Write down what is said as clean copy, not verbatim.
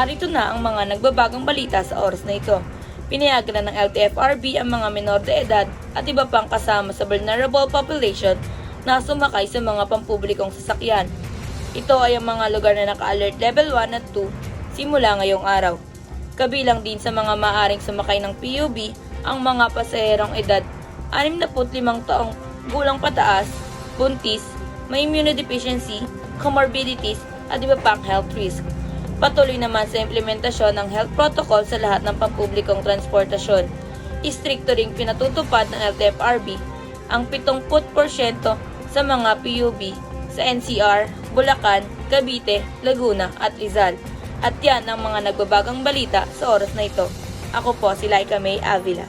Narito na ang mga nagbabagang balita sa oras na ito. Pinayagan na ng LTFRB ang mga menor de edad at iba pang kasama sa vulnerable population na sumakay sa mga pampublikong sasakyan. Ito ay ang mga lugar na naka-alert level 1 at 2 simula ngayong araw. Kabilang din sa mga maaring sumakay ng PUB ang mga pasaherong edad 65 taong gulang pataas, buntis, may immunodeficiency, comorbidities at iba pang health risk. Patuloy naman sa implementasyon ng health protocol sa lahat ng pampublikong transportasyon. Istrikto ring pinatutupad ng LTFRB ang 70% sa mga PUB sa NCR, Bulacan, Cavite, Laguna at Rizal. At yan ang mga nagbabagang balita sa oras na ito. Ako po si Laika May Avila.